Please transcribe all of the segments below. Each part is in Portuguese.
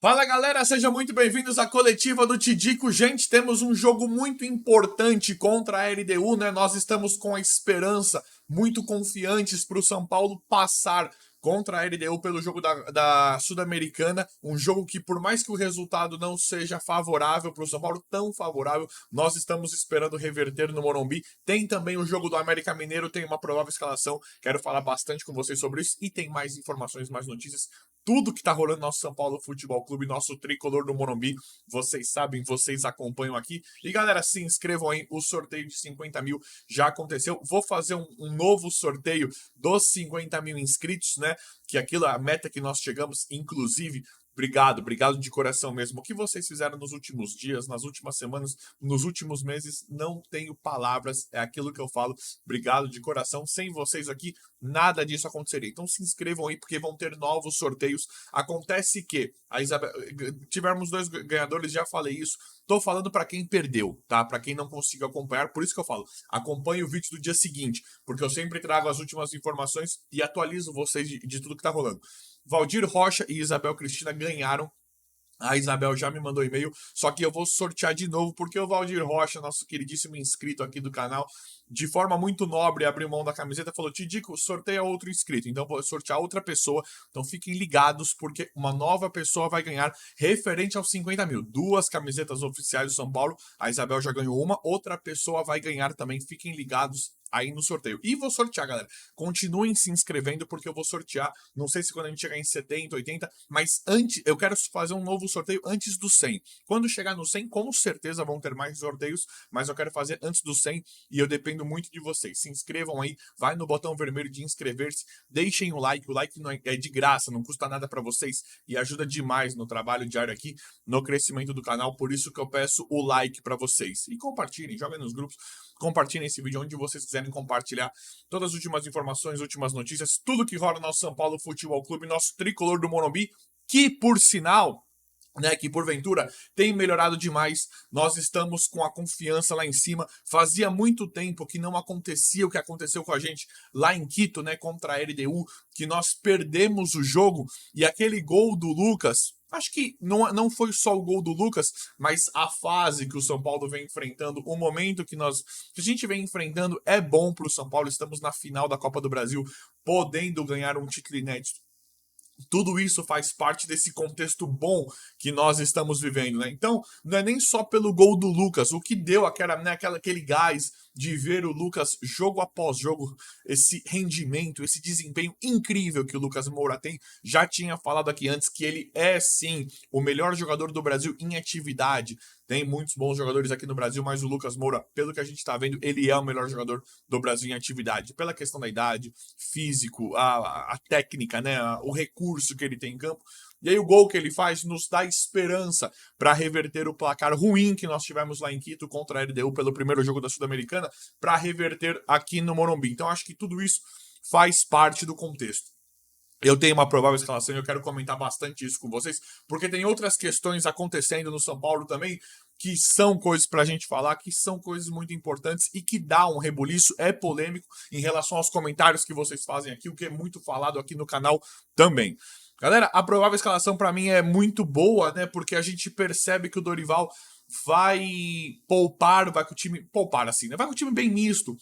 Fala galera, sejam muito bem-vindos à coletiva do Tidico. Gente, temos um jogo muito importante contra a LDU, né? Nós estamos com a esperança, muito confiantes para o São Paulo passar contra a LDU pelo jogo da Sul-Americana. Um jogo que, por mais que o resultado não seja favorável para o São Paulo, tão favorável, nós estamos esperando reverter no Morumbi. Tem também o jogo do América Mineiro, tem uma provável escalação. Quero falar bastante com vocês sobre isso e tem mais informações, mais notícias. Tudo que tá rolando no nosso São Paulo Futebol Clube, nosso tricolor do Morumbi, vocês sabem, vocês acompanham aqui. E galera, se inscrevam aí, o sorteio de 50 mil já aconteceu. Vou fazer um novo sorteio dos 50 mil inscritos, né? Que aquilo, a meta que nós chegamos, inclusive. Obrigado de coração mesmo. O que vocês fizeram nos últimos dias, nas últimas semanas, nos últimos meses, não tenho palavras, é aquilo que eu falo. Obrigado de coração. Sem vocês aqui, nada disso aconteceria. Então se inscrevam aí, porque vão ter novos sorteios. Acontece que a Isabel, tivemos dois ganhadores, já falei isso. Tô falando para quem perdeu, tá? Para quem não conseguiu acompanhar, por isso que eu falo, acompanhe o vídeo do dia seguinte, porque eu sempre trago as últimas informações e atualizo vocês de tudo que tá rolando. Valdir Rocha e Isabel Cristina ganharam. A Isabel já me mandou e-mail, só que eu vou sortear de novo, porque o Valdir Rocha, nosso queridíssimo inscrito aqui do canal, de forma muito nobre, abriu mão da camiseta e falou: Tidico, sorteia outro inscrito. Então vou sortear outra pessoa. Então fiquem ligados, porque uma nova pessoa vai ganhar referente aos 50 mil. Duas camisetas oficiais do São Paulo. A Isabel já ganhou uma, outra pessoa vai ganhar também. Fiquem ligados aí no sorteio. E vou sortear, galera. Continuem se inscrevendo, porque eu vou sortear. Não sei se quando a gente chegar em 70, 80, mas antes, eu quero fazer um novo sorteio antes do 100. Quando chegar no 100, com certeza vão ter mais sorteios, mas eu quero fazer antes do 100 e eu dependo muito de vocês. Se inscrevam aí, vai no botão vermelho de inscrever-se, deixem o like não é de graça, não custa nada para vocês e ajuda demais no trabalho diário aqui, no crescimento do canal, por isso que eu peço o like para vocês. E compartilhem, joguem nos grupos, compartilhem esse vídeo onde vocês quiserem compartilhar todas as últimas informações, últimas notícias, tudo que rola no nosso São Paulo Futebol Clube, nosso tricolor do Morumbi, que por sinal, né, que porventura tem melhorado demais. Nós estamos com a confiança lá em cima. Fazia muito tempo que não acontecia o que aconteceu com a gente lá em Quito, né, contra a LDU, que nós perdemos o jogo e aquele gol do Lucas. Acho que não foi só o gol do Lucas, mas a fase que o São Paulo vem enfrentando, o momento que a gente vem enfrentando é bom para o São Paulo. Estamos na final da Copa do Brasil, podendo ganhar um título inédito. Tudo isso faz parte desse contexto bom que nós estamos vivendo, né? Então, não é nem só pelo gol do Lucas, o que deu aquele gás de ver o Lucas jogo após jogo, esse rendimento, esse desempenho incrível que o Lucas Moura tem. Já tinha falado aqui antes que ele é sim o melhor jogador do Brasil em atividade. Tem muitos bons jogadores aqui no Brasil, mas o Lucas Moura, pelo que a gente está vendo, ele é o melhor jogador do Brasil em atividade. Pela questão da idade, físico, a técnica, né, o recurso que ele tem em campo. E aí o gol que ele faz nos dá esperança para reverter o placar ruim que nós tivemos lá em Quito contra a LDU pelo primeiro jogo da Sul-Americana, para reverter aqui no Morumbi. Então acho que tudo isso faz parte do contexto. Eu tenho uma provável escalação e eu quero comentar bastante isso com vocês, porque tem outras questões acontecendo no São Paulo também, que são coisas para a gente falar, que são coisas muito importantes e que dá um rebuliço, é polêmico em relação aos comentários que vocês fazem aqui, o que é muito falado aqui no canal também. Galera, a provável escalação para mim é muito boa, né? Porque a gente percebe que o Dorival vai poupar, vai com o time poupar assim, né? Vai com o time bem misto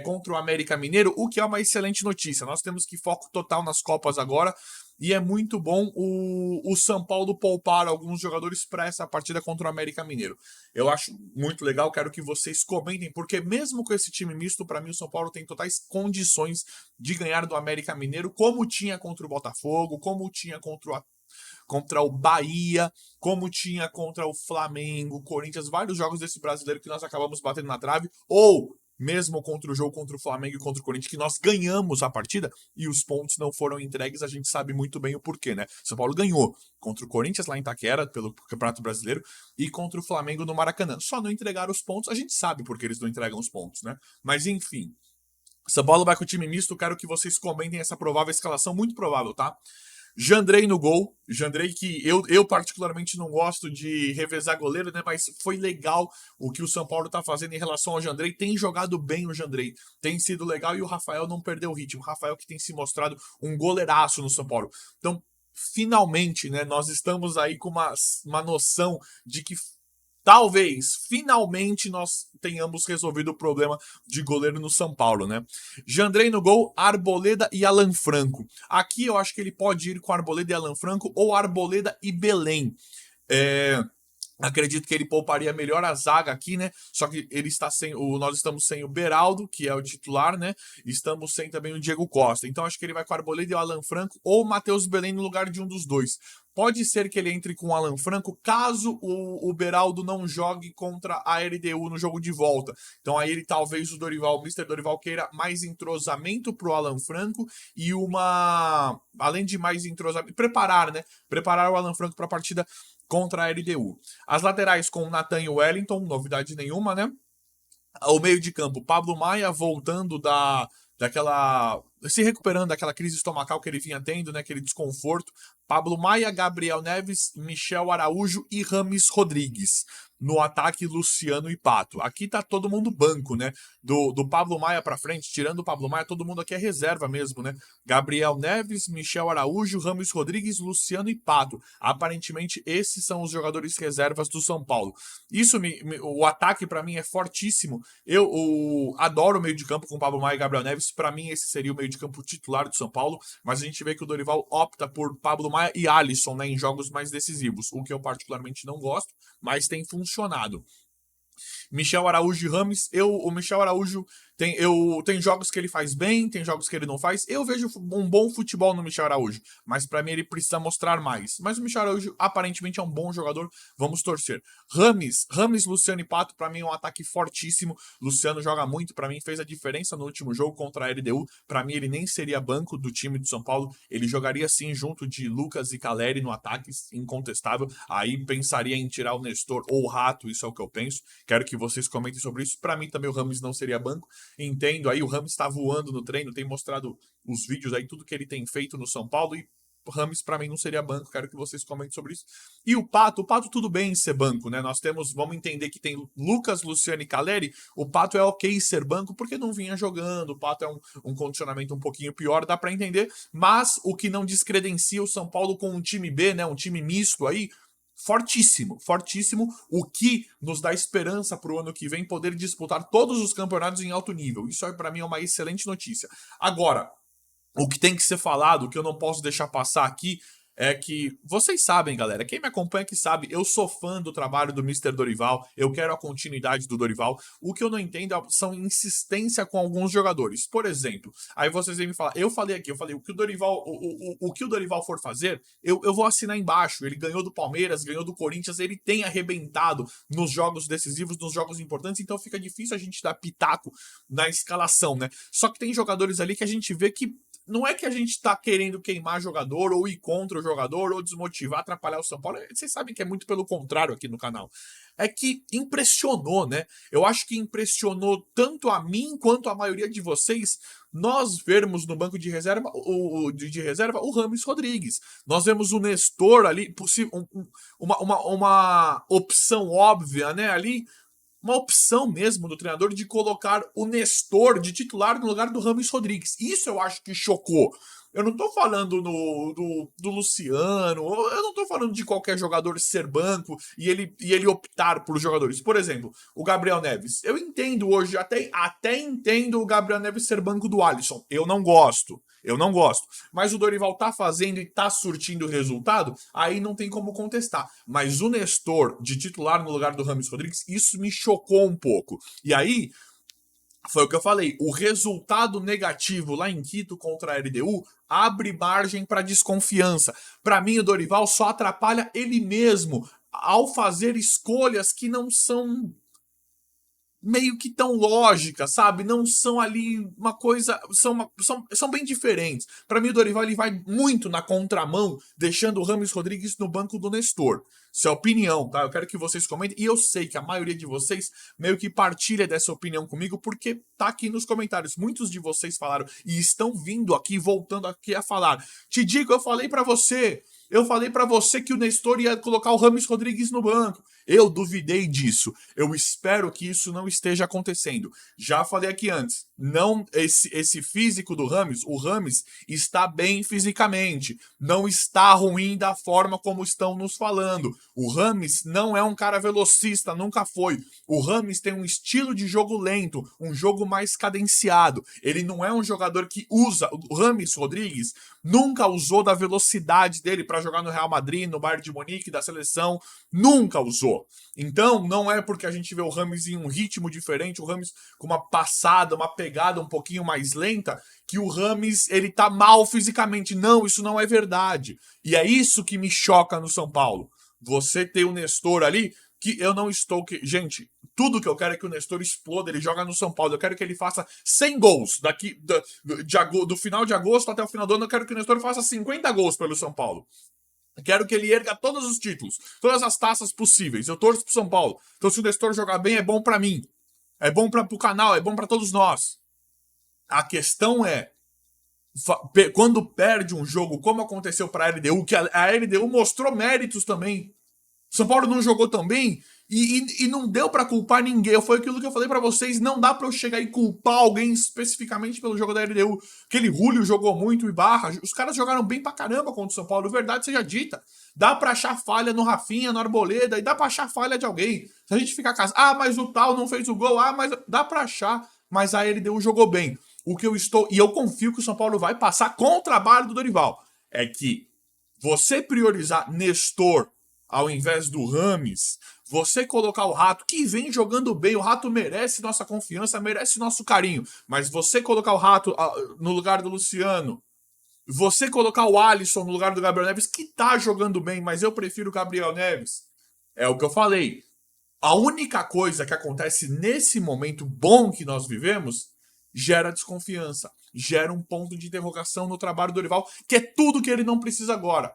contra o América Mineiro, o que é uma excelente notícia. Nós temos que foco total nas Copas agora. E é muito bom o São Paulo poupar alguns jogadores para essa partida contra o América Mineiro. Eu acho muito legal, quero que vocês comentem, porque mesmo com esse time misto, para mim o São Paulo tem totais condições de ganhar do América Mineiro, como tinha contra o Botafogo, como tinha contra o Bahia, como tinha contra o Flamengo, Corinthians, vários jogos desse brasileiro que nós acabamos batendo na trave, ou mesmo contra o jogo contra o Flamengo e contra o Corinthians, que nós ganhamos a partida e os pontos não foram entregues, a gente sabe muito bem o porquê, né? São Paulo ganhou contra o Corinthians lá em Itaquera, pelo Campeonato Brasileiro, e contra o Flamengo no Maracanã. Só não entregaram os pontos, a gente sabe porque eles não entregam os pontos, né? Mas enfim, São Paulo vai com o time misto, quero que vocês comentem essa provável escalação, muito provável, tá? Jandrei no gol. Jandrei que eu particularmente não gosto de revezar goleiro, né? Mas foi legal o que o São Paulo tá fazendo em relação ao Jandrei. Tem jogado bem o Jandrei. Tem sido legal e o Rafael não perdeu o ritmo. O Rafael que tem se mostrado um goleiraço no São Paulo. Então, finalmente, né, nós estamos aí com uma noção de que talvez, finalmente, nós tenhamos resolvido o problema de goleiro no São Paulo, né? Jandrei no gol, Arboleda e Alan Franco. Aqui eu acho que ele pode ir com Arboleda e Alan Franco ou Arboleda e Belém. Acredito que ele pouparia melhor a zaga aqui, né? Só que ele está sem nós estamos sem o Beraldo, que é o titular, né? Estamos sem também o Diego Costa. Então acho que ele vai com o Arboleda e o Alan Franco ou o Matheus Belém no lugar de um dos dois. Pode ser que ele entre com o Alan Franco caso o Beraldo não jogue contra a LDU no jogo de volta. Então aí ele talvez o Mr. Dorival queira mais entrosamento pro Alan Franco e além de mais entrosamento, preparar, né? Preparar o Alan Franco para a partida contra a LDU. As laterais com o Nathan e o Wellington, novidade nenhuma, né? O meio de campo, Pablo Maia voltando se recuperando daquela crise estomacal que ele vinha tendo, né? Aquele desconforto. Pablo Maia, Gabriel Neves, Michel Araújo e Rames Rodrigues. No ataque, Luciano e Pato. Aqui tá todo mundo banco, né? Do Pablo Maia pra frente, tirando o Pablo Maia, todo mundo aqui é reserva mesmo, né? Gabriel Neves, Michel Araújo, Rames Rodrigues, Luciano e Pato. Aparentemente, esses são os jogadores reservas do São Paulo. O ataque pra mim é fortíssimo. Eu adoro o meio de campo com Pablo Maia e Gabriel Neves. Pra mim, esse seria o meio de campo titular do São Paulo. Mas a gente vê que o Dorival opta por Pablo Maia e Alisson, né? Em jogos mais decisivos. O que eu particularmente não gosto, mas tem funcionado. Michel Araújo e Rames, o Michel Araújo tem jogos que ele faz bem, tem jogos que ele não faz. Eu vejo um bom futebol no Michel Araújo, mas para mim ele precisa mostrar mais. Mas o Michel Araújo aparentemente é um bom jogador, vamos torcer. Rames, Luciano e Pato, para mim é um ataque fortíssimo. Luciano joga muito, para mim fez a diferença no último jogo contra a LDU. Para mim ele nem seria banco do time do São Paulo, ele jogaria sim junto de Lucas e Caleri no ataque, incontestável. Aí pensaria em tirar o Nestor ou o Rato, isso é o que eu penso. Quero que vocês comentem sobre isso. Para mim também o Rames não seria banco. Entendo aí, o Rames está voando no treino, tem mostrado os vídeos aí, tudo que ele tem feito no São Paulo, e o Rames para mim não seria banco, quero que vocês comentem sobre isso. E o Pato tudo bem em ser banco, né? Vamos entender que tem Lucas, Luciano e Caleri, o Pato é ok ser banco porque não vinha jogando, o Pato é um condicionamento um pouquinho pior, dá para entender, mas o que não descredencia o São Paulo com um time B, né? Um time misto aí, fortíssimo, o que nos dá esperança para o ano que vem poder disputar todos os campeonatos em alto nível. Isso aí para mim é uma excelente notícia. Agora, o que tem que ser falado, o que eu não posso deixar passar aqui, é que vocês sabem, galera, quem me acompanha que sabe, eu sou fã do trabalho do Mr. Dorival, eu quero a continuidade do Dorival. O que eu não entendo são insistência com alguns jogadores. Por exemplo, aí vocês vêm me falar, eu falei o que o Dorival for fazer, eu vou assinar embaixo. Ele ganhou do Palmeiras, ganhou do Corinthians, ele tem arrebentado nos jogos decisivos, nos jogos importantes, então fica difícil a gente dar pitaco na escalação, né? Só que tem jogadores ali que a gente vê que não é que a gente tá querendo queimar jogador ou ir contra o jogador ou desmotivar, atrapalhar o São Paulo. Vocês sabem que é muito pelo contrário aqui no canal. É que impressionou, né? Eu acho que impressionou tanto a mim quanto a maioria de vocês nós vermos no banco de reserva o Rames Rodrigues. Nós vemos o Nestor ali, uma opção óbvia, né? Ali, uma opção mesmo do treinador de colocar o Nestor de titular no lugar do Rames Rodrigues. Isso eu acho que chocou. Eu não tô falando do Luciano, eu não tô falando de qualquer jogador ser banco e ele optar por jogadores. Por exemplo, o Gabriel Neves. Eu entendo hoje, até entendo o Gabriel Neves ser banco do Alisson. Eu não gosto. Mas o Dorival tá fazendo e tá surtindo resultado, aí não tem como contestar. Mas o Nestor de titular no lugar do Rames Rodrigues, isso me chocou um pouco. E aí, foi o que eu falei, o resultado negativo lá em Quito contra a LDU abre margem para desconfiança. Para mim, o Dorival só atrapalha ele mesmo ao fazer escolhas que não são meio que tão lógicas, sabe? Não são ali uma coisa, são bem diferentes. Para mim, o Dorival ele vai muito na contramão, deixando o Rames Rodrigues no banco do Nestor. Isso é opinião, tá? Eu quero que vocês comentem. E eu sei que a maioria de vocês meio que partilha dessa opinião comigo, porque tá aqui nos comentários. Muitos de vocês falaram e estão vindo aqui, voltando aqui a falar. Te digo, eu falei para você. Eu falei pra você que o Nestor ia colocar o Rames Rodrigues no banco. Eu duvidei disso. Eu espero que isso não esteja acontecendo. Já falei aqui antes, não esse físico do Rames, o Rames está bem fisicamente, não está ruim da forma como estão nos falando. O Rames não é um cara velocista, nunca foi. O Rames tem um estilo de jogo lento, um jogo mais cadenciado. Ele não é um jogador que usa. O Rames Rodrigues nunca usou da velocidade dele para jogar no Real Madrid, no Bayern de Munique, da seleção. Nunca usou. Então, não é porque a gente vê o Rames em um ritmo diferente, o Rames com uma passada, uma pegada um pouquinho mais lenta, que o Rames, ele tá mal fisicamente. Não, isso não é verdade. E é isso que me choca no São Paulo. Você tem o Nestor ali, que eu não estou... Gente, tudo que eu quero é que o Nestor exploda, ele joga no São Paulo. Eu quero que ele faça 100 gols daqui do final de agosto até o final do ano. Eu quero que o Nestor faça 50 gols pelo São Paulo. Eu quero que ele erga todos os títulos, todas as taças possíveis. Eu torço pro São Paulo. Então, se o Nestor jogar bem, é bom para mim. É bom pro canal, é bom para todos nós. A questão é, quando perde um jogo, como aconteceu para a LDU, que a LDU mostrou méritos também. São Paulo não jogou tão bem e não deu pra culpar ninguém. Foi aquilo que eu falei pra vocês. Não dá pra eu chegar e culpar alguém especificamente pelo jogo da LDU. Aquele Julio jogou muito e Barra. Os caras jogaram bem pra caramba contra o São Paulo. Verdade seja dita. Dá pra achar falha no Rafinha, no Arboleda. E dá pra achar falha de alguém. Se a gente ficar casado, mas o tal não fez o gol. Mas dá pra achar. Mas a LDU jogou bem. O que eu estou... E eu confio que o São Paulo vai passar com o trabalho do Dorival. É que você priorizar Nestor ao invés do Rames, você colocar o Rato, que vem jogando bem, o Rato merece nossa confiança, merece nosso carinho, mas você colocar o Rato no lugar do Luciano, você colocar o Alisson no lugar do Gabriel Neves, que tá jogando bem, mas eu prefiro o Gabriel Neves, é o que eu falei. A única coisa que acontece nesse momento bom que nós vivemos gera desconfiança, gera um ponto de interrogação no trabalho do Dorival, que é tudo que ele não precisa agora.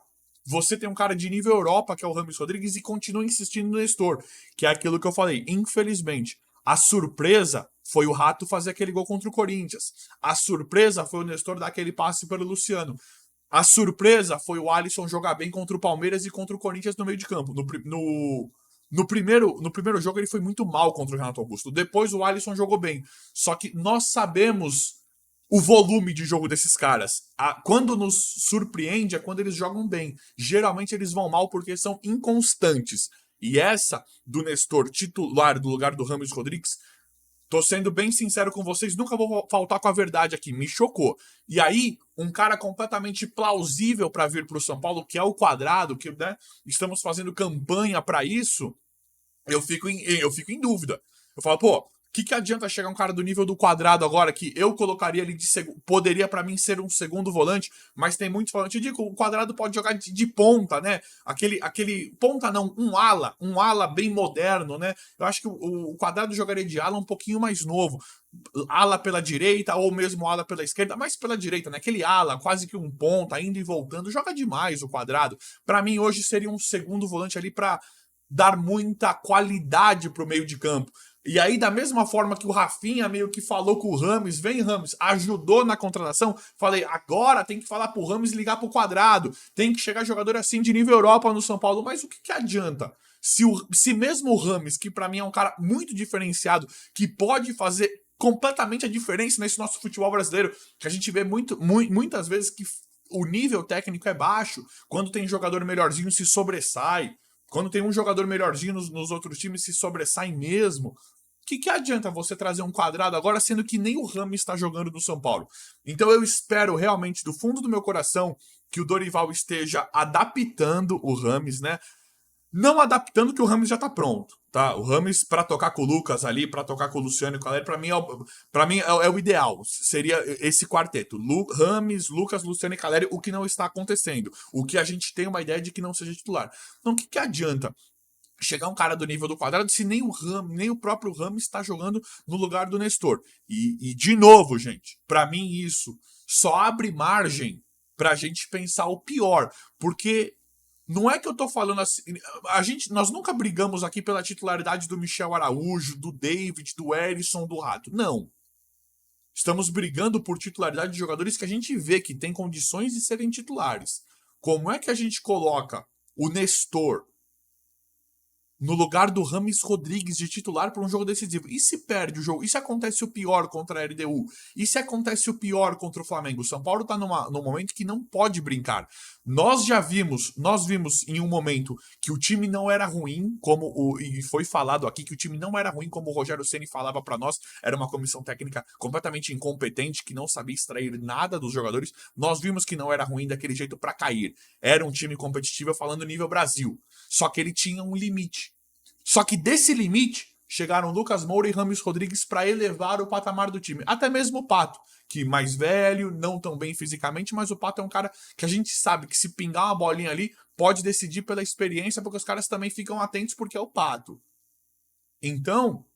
Você tem um cara de nível Europa, que é o Rames Rodrigues, e continua insistindo no Nestor, que é aquilo que eu falei. Infelizmente, a surpresa foi o Rato fazer aquele gol contra o Corinthians. A surpresa foi o Nestor dar aquele passe para o Luciano. A surpresa foi o Alisson jogar bem contra o Palmeiras e contra o Corinthians no meio de campo. No primeiro jogo ele foi muito mal contra o Renato Augusto. Depois o Alisson jogou bem. Só que nós sabemos o volume de jogo desses caras. Quando nos surpreende é quando eles jogam bem. Geralmente eles vão mal porque são inconstantes. E essa do Nestor titular do lugar do Rames Rodrigues, tô sendo bem sincero com vocês, nunca vou faltar com a verdade aqui, me chocou. E aí, um cara completamente plausível para vir pro São Paulo, que é o Quadrado, que né, estamos fazendo campanha para isso, eu fico em dúvida. Eu falo, pô, que adianta chegar um cara do nível do Quadrado agora, que eu colocaria ele de segundo, poderia para mim ser um segundo volante, mas tem muitos volantes. Eu digo, o Quadrado pode jogar de ponta, né? Aquele ponta não, um ala bem moderno, né? Eu acho que o Quadrado jogaria de ala um pouquinho mais novo. Ala pela direita ou mesmo ala pela esquerda, mas pela direita, né? Aquele ala, quase que um ponta, indo e voltando, joga demais o Quadrado. Para mim hoje seria um segundo volante ali para dar muita qualidade pro meio de campo. E aí, da mesma forma que o Rafinha meio que falou com o Rames, vem Rames, ajudou na contratação, falei, agora tem que falar pro Rames ligar pro Quadrado, tem que chegar jogador assim de nível Europa no São Paulo, mas o que adianta? Se mesmo o Rames, que para mim é um cara muito diferenciado, que pode fazer completamente a diferença nesse nosso futebol brasileiro, que a gente vê muitas vezes que o nível técnico é baixo, quando tem jogador melhorzinho se sobressai, quando tem um jogador melhorzinho nos outros times se sobressai mesmo. Que adianta você trazer um Quadrado agora, sendo que nem o Rames está jogando no São Paulo? Então eu espero realmente, do fundo do meu coração, que o Dorival esteja adaptando o Rames, né? Não adaptando que o Rames já tá pronto, tá? O Rames para tocar com o Lucas ali, para tocar com o Luciano e com o Caleri, para mim é o ideal. Seria esse quarteto: Rames, Lucas, Luciano e Caleri, o que não está acontecendo. O que a gente tem uma ideia de que não seja titular. Então o que adianta chegar um cara do nível do Quadrado se nem o próprio Rames está jogando no lugar do Nestor? E de novo, gente, para mim isso só abre margem pra gente pensar o pior, porque não é que eu tô falando assim, nós nunca brigamos aqui pela titularidade do Michel Araújo, do David, do Erisson, do Rato. Não. Estamos brigando por titularidade de jogadores que a gente vê que tem condições de serem titulares. Como é que a gente coloca o Nestor no lugar do Rames Rodrigues de titular para um jogo decisivo? E se perde o jogo? E se acontece o pior contra a LDU? E se acontece o pior contra o Flamengo? O São Paulo está num momento que não pode brincar. Nós vimos em um momento que o time não era ruim, e foi falado aqui que o time não era ruim, como o Rogério Ceni falava para nós, era uma comissão técnica completamente incompetente, que não sabia extrair nada dos jogadores. Nós vimos que não era ruim daquele jeito para cair. Era um time competitivo falando nível Brasil. Só que ele tinha um limite. Só que desse limite, chegaram Lucas Moura e Rames Rodrigues para elevar o patamar do time. Até mesmo o Pato, que mais velho, não tão bem fisicamente, mas o Pato é um cara que a gente sabe que se pingar uma bolinha ali, pode decidir pela experiência, porque os caras também ficam atentos porque é o Pato. Então,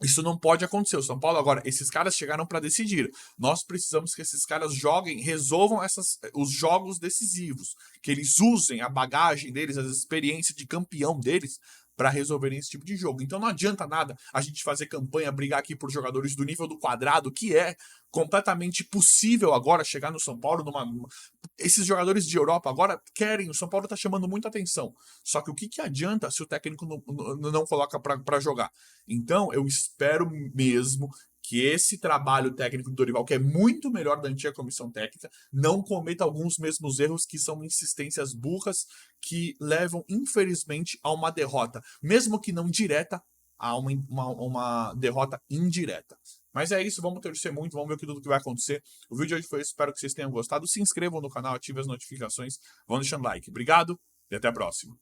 isso não pode acontecer. O São Paulo agora, esses caras chegaram para decidir. Nós precisamos que esses caras joguem, resolvam os jogos decisivos, que eles usem a bagagem deles, a experiência de campeão deles para resolverem esse tipo de jogo. Então não adianta nada a gente fazer campanha, brigar aqui por jogadores do nível do Quadrado, que é completamente possível agora chegar no São Paulo esses jogadores de Europa agora querem, o São Paulo tá chamando muita atenção. Só que o que adianta se o técnico não coloca para jogar? Então eu espero mesmo que esse trabalho técnico do Dorival, que é muito melhor da antiga comissão técnica, não cometa alguns mesmos erros que são insistências burras que levam, infelizmente, a uma derrota, mesmo que não direta, a uma derrota indireta. Mas é isso, vamos torcer muito, vamos ver tudo que vai acontecer. O vídeo de hoje foi isso, espero que vocês tenham gostado. Se inscrevam no canal, ativem as notificações, vão deixando like. Obrigado e até a próxima.